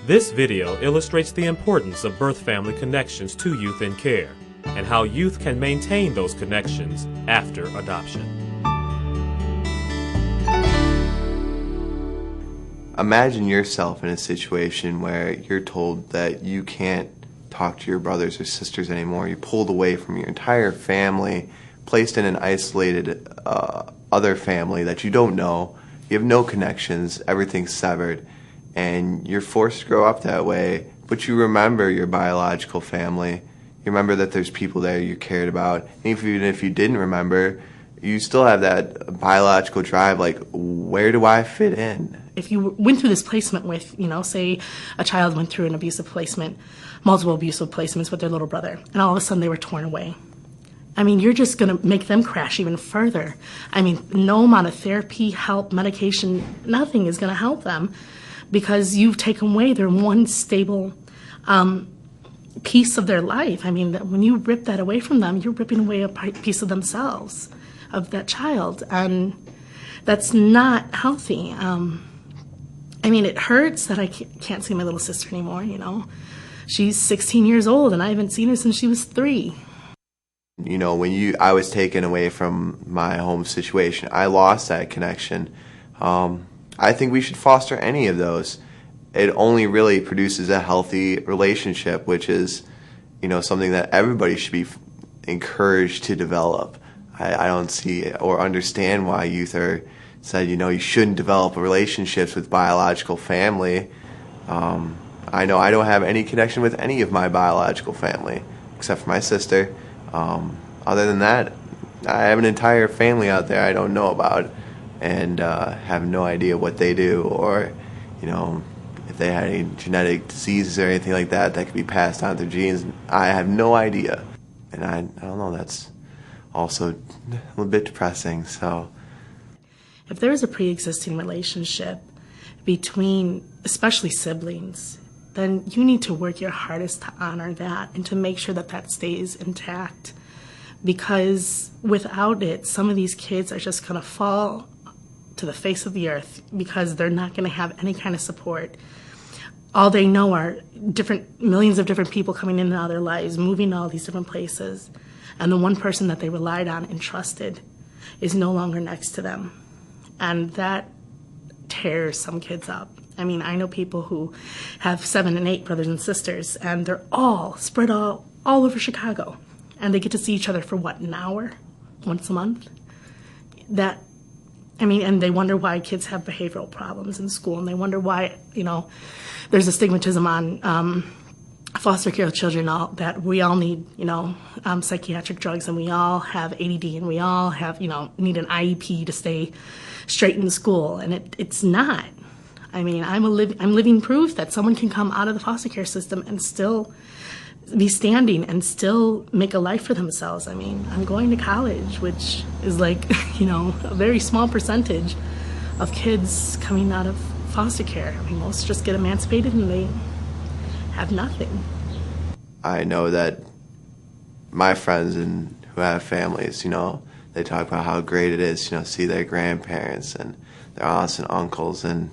This video illustrates the importance of birth family connections to youth in care, and how youth can maintain those connections after adoption. Imagine yourself in a situation where you're told that you can't talk to your brothers or sisters anymore. You're pulled away from your entire family, placed in an isolated other family that you don't know. You have no connections, everything's severed, and you're forced to grow up that way, but you remember your biological family. You remember that there's people there you cared about. And even if you didn't remember, you still have that biological drive, like, where do I fit in? If you went through this placement with, say a child went through an abusive placement, multiple abusive placements with their little brother, and all of a sudden they were torn away. You're just going to make them crash even further. No amount of therapy, help, medication, nothing is going to help them because you've taken away their one stable piece of their life. When you rip that away from them, you're ripping away a piece of themselves, of that child, and that's not healthy. It hurts that I can't see my little sister anymore, She's 16 years old, and I haven't seen her since she was 3. When I was taken away from my home situation, I lost that connection. I think we should foster any of those. It only really produces a healthy relationship, which is, something that everybody should be encouraged to develop. I don't see or understand why youth are said, you shouldn't develop relationships with biological family. I know I don't have any connection with any of my biological family, except for my sister. Other than that, I have an entire family out there I don't know about and have no idea what they do or, if they had any genetic diseases or anything like that that could be passed on through genes. I have no idea. And I don't know, that's also a little bit depressing. So, if there is a pre-existing relationship between, especially siblings, then you need to work your hardest to honor that and to make sure that that stays intact. Because without it, some of these kids are just going to fall to the face of the earth because they're not going to have any kind of support. All they know are millions of different people coming in and out of their lives, moving to all these different places. And the one person that they relied on and trusted is no longer next to them. And that tears some kids up. I know people who have 7 and 8 brothers and sisters, and they're all spread all over Chicago. And they get to see each other for, an hour? Once a month? And they wonder why kids have behavioral problems in school, and they wonder why, there's a stigmatism on foster care children, that we all need, psychiatric drugs, and we all have ADD, and we all have, need an IEP to stay straight in school, and it's not. I'm living proof that someone can come out of the foster care system and still be standing and still make a life for themselves. I'm going to college, which is a very small percentage of kids coming out of foster care. Most just get emancipated and they have nothing. I know that my friends who have families, they talk about how great it is, see their grandparents and their aunts and uncles, and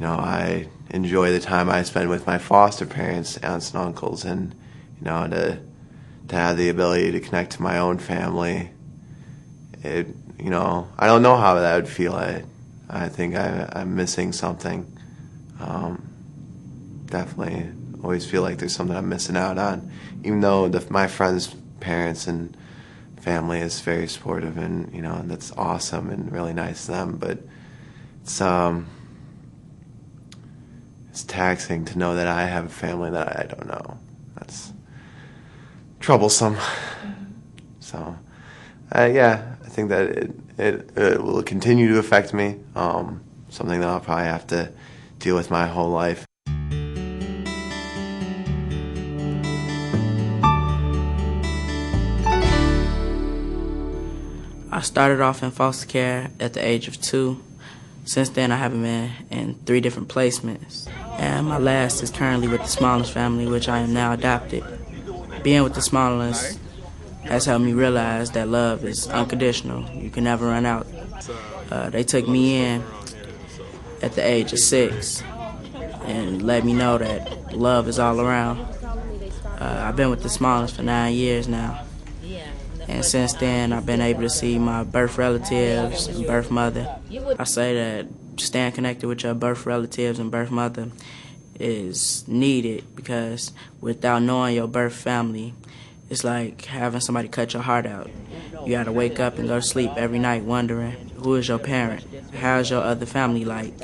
I enjoy the time I spend with my foster parents, aunts and uncles, and to have the ability to connect to my own family. I don't know how that would feel. I think I'm missing something. Definitely always feel like there's something I'm missing out on, even though my friends' parents and family is very supportive, and that's awesome and really nice to them, but it's taxing to know that I have a family that I don't know. That's troublesome. So, I think that it will continue to affect me. Something that I'll probably have to deal with my whole life. I started off in foster care at the age of 2. Since then, I have been in 3 different placements, and my last is currently with the Smallins family, which I am now adopted. Being with the Smallins has helped me realize that love is unconditional. You can never run out. They took me in at the age of 6. and let me know that love is all around. I've been with the smallest for 9 years now. And since then, I've been able to see my birth relatives and birth mother. I say that staying connected with your birth relatives and birth mother is needed, because without knowing your birth family, it's like having somebody cut your heart out. You gotta wake up and go to sleep every night wondering, who is your parent? How's your other family like?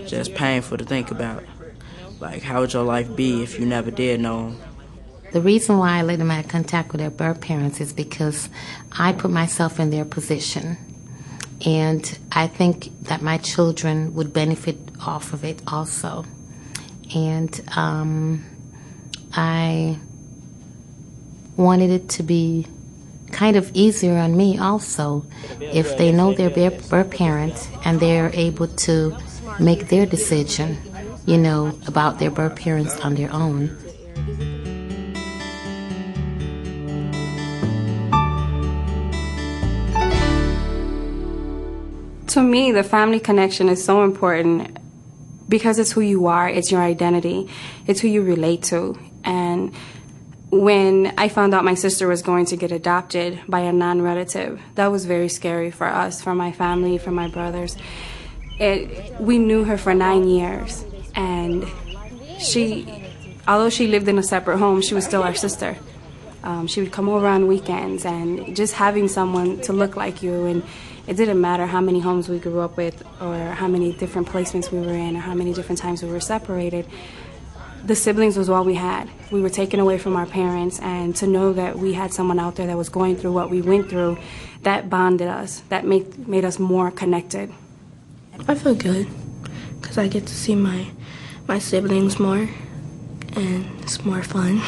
Just painful to think about. Like, how would your life be if you never did know them? The reason why I let them have contact with their birth parents is because I put myself in their position. And I think that my children would benefit off of it also. And I wanted it to be kind of easier on me also if they know their birth parents and they're able to make their decision, about their birth parents on their own. To me, the family connection is so important because it's who you are, it's your identity, it's who you relate to. And when I found out my sister was going to get adopted by a non-relative, that was very scary for us, for my family, for my brothers. We knew her for 9 years, and although she lived in a separate home, she was still our sister. She would come over on weekends, and just having someone to look like you, and it didn't matter how many homes we grew up with or how many different placements we were in or how many different times we were separated. The siblings was all we had. We were taken away from our parents, and to know that we had someone out there that was going through what we went through, that bonded us, that made us more connected. I feel good because I get to see my siblings more, and it's more fun.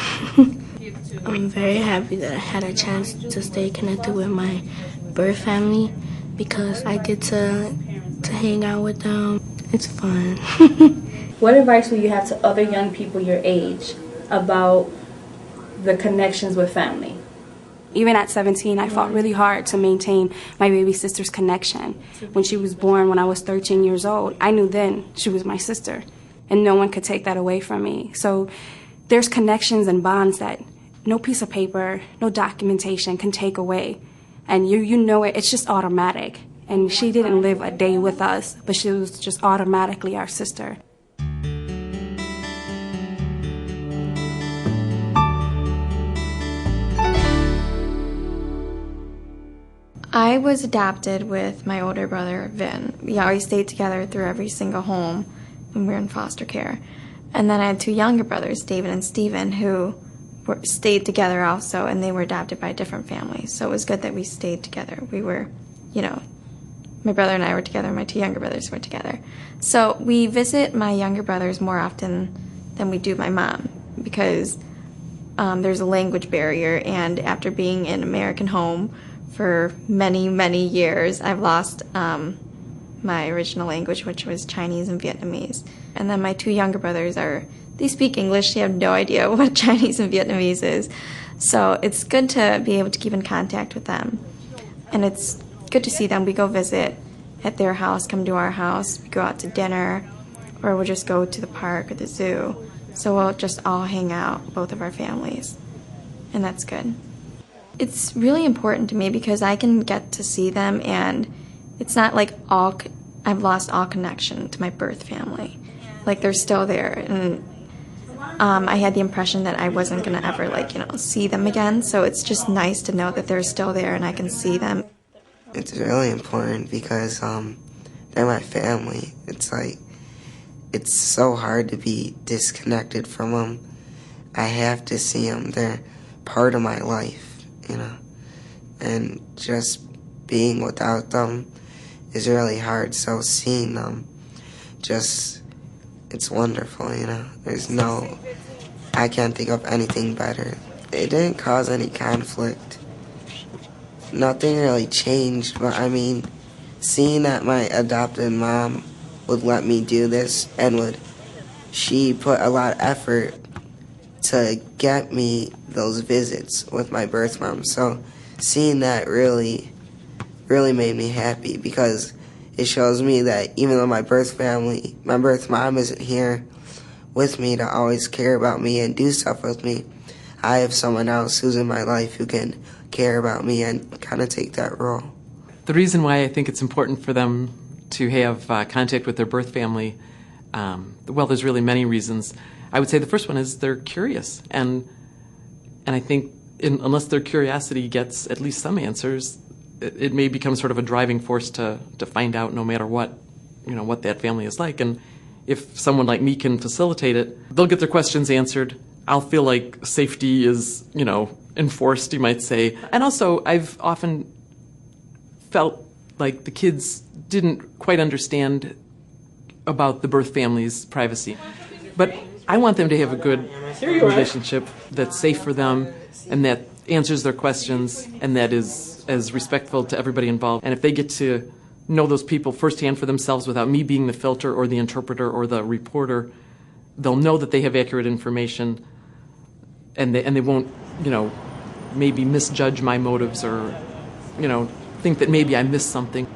I'm very happy that I had a chance to stay connected with my birth family because I get to hang out with them. It's fun. What advice would you have to other young people your age about the connections with family? Even at 17, I fought really hard to maintain my baby sister's connection. When she was born, when I was 13 years old, I knew then she was my sister, and no one could take that away from me. So there's connections and bonds that no piece of paper, no documentation can take away. And you know it, it's just automatic. And she didn't live a day with us, but she was just automatically our sister. I was adopted with my older brother, Vin. We always stayed together through every single home when we were in foster care. And then I had two younger brothers, David and Steven, who stayed together also, and they were adopted by different families. So it was good that we stayed together. We were, my brother and I were together, my two younger brothers were together. So we visit my younger brothers more often than we do my mom because there's a language barrier, and after being in an American home for many, many years, I've lost my original language, which was Chinese and Vietnamese. And then my two younger brothers they speak English, they have no idea what Chinese and Vietnamese is. So it's good to be able to keep in contact with them. And it's good to see them. We go visit at their house, come to our house, we go out to dinner, or we'll just go to the park or the zoo. So we'll just all hang out, both of our families. And that's good. It's really important to me because I can get to see them, and it's not like I've lost all connection to my birth family. Like, they're still there, and I had the impression that I wasn't going to ever, see them again, so it's just nice to know that they're still there and I can see them. It's really important because they're my family. It's so hard to be disconnected from them. I have to see them. They're part of my life, and just being without them is really hard. So seeing them, it's wonderful, I can't think of anything better. It didn't cause any conflict. Nothing really changed, but seeing that my adopted mom would let me do this, and she put a lot of effort to get me those visits with my birth mom. So seeing that really, really made me happy because it shows me that even though my birth mom isn't here, with me, to always care about me and do stuff with me. I have someone else who's in my life who can care about me and kind of take that role. The reason why I think it's important for them to have contact with their birth family, well, there's really many reasons. I would say the first one is they're curious, and I think unless their curiosity gets at least some answers, it may become sort of a driving force to find out no matter what, what that family is like. And if someone like me can facilitate it, they'll get their questions answered. I'll feel like safety is, enforced, you might say. And also, I've often felt like the kids didn't quite understand about the birth family's privacy. But I want them to have a good relationship that's safe for them and that answers their questions and that is as respectful to everybody involved. And if they get to know those people firsthand for themselves without me being the filter or the interpreter or the reporter, they'll know that they have accurate information and they won't, maybe misjudge my motives or, think that maybe I missed something.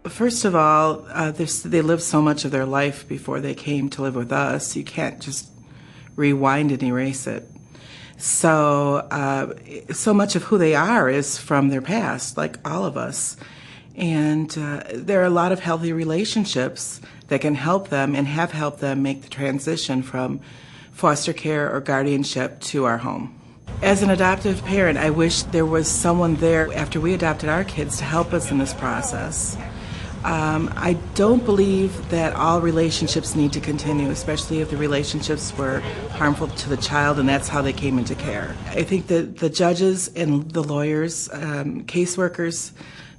First of all, they lived so much of their life before they came to live with us. You can't just rewind and erase it. So much of who they are is from their past, like all of us. And there are a lot of healthy relationships that can help them and have helped them make the transition from foster care or guardianship to our home. As an adoptive parent, I wish there was someone there after we adopted our kids to help us in this process. I don't believe that all relationships need to continue, especially if the relationships were harmful to the child and that's how they came into care. I think that the judges and the lawyers, caseworkers,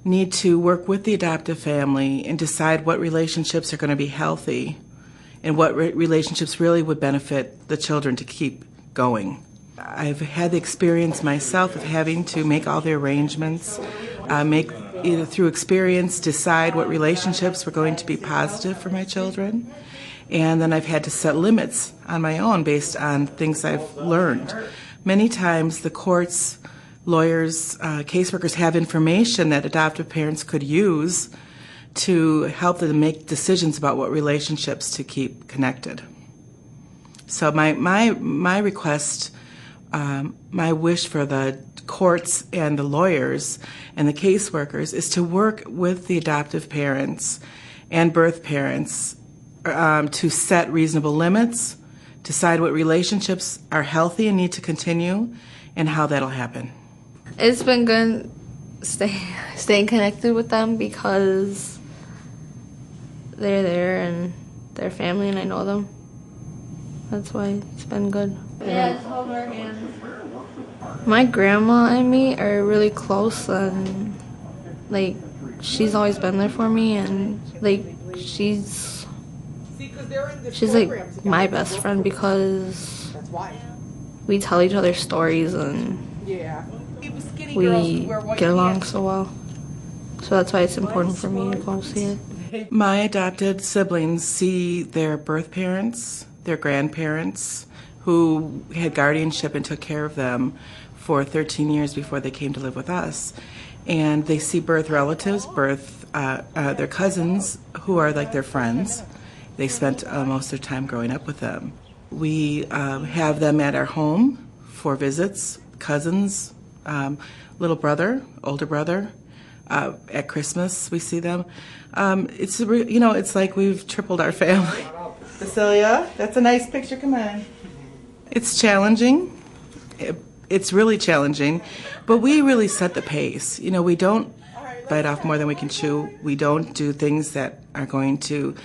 need to work with the adoptive family and decide what relationships are going to be healthy and what relationships really would benefit the children to keep going. I've had the experience myself of having to make all the arrangements, either through experience, decide what relationships were going to be positive for my children. And then I've had to set limits on my own based on things I've learned. Many times the courts, lawyers, caseworkers have information that adoptive parents could use to help them make decisions about what relationships to keep connected. So my request, my wish for the courts and the lawyers and the caseworkers is to work with the adoptive parents and birth parents to set reasonable limits, decide what relationships are healthy and need to continue, and how that'll happen. It's been good staying connected with them because they're there and they're family and I know them. That's why it's been good. Yeah, hold our hands. My grandma and me are really close and she's always been there for me and she's like my best friend because we tell each other stories and we get along so well. So that's why it's important for me to go see it. My adopted siblings see their birth parents, their grandparents, who had guardianship and took care of them for 13 years before they came to live with us. And they see birth relatives, their cousins, who are like their friends. They spent most of their time growing up with them. We have them at our home for visits, cousins, little brother, older brother. At Christmas, we see them. It's like we've tripled our family. Cecilia, that's a nice picture. Come on. It's challenging. It's really challenging, but we really set the pace. We don't bite off more than we can chew. We don't do things that are going to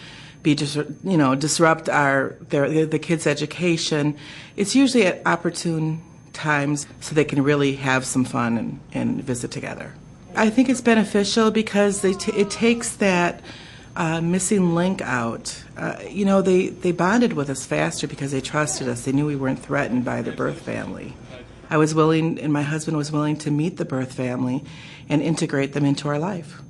be disrupt the kids' education. It's usually at opportune times so they can really have some fun and visit together. I think it's beneficial because it takes that missing link out. They bonded with us faster because they trusted us. They knew we weren't threatened by the birth family. I was willing, and my husband was willing to meet the birth family and integrate them into our life.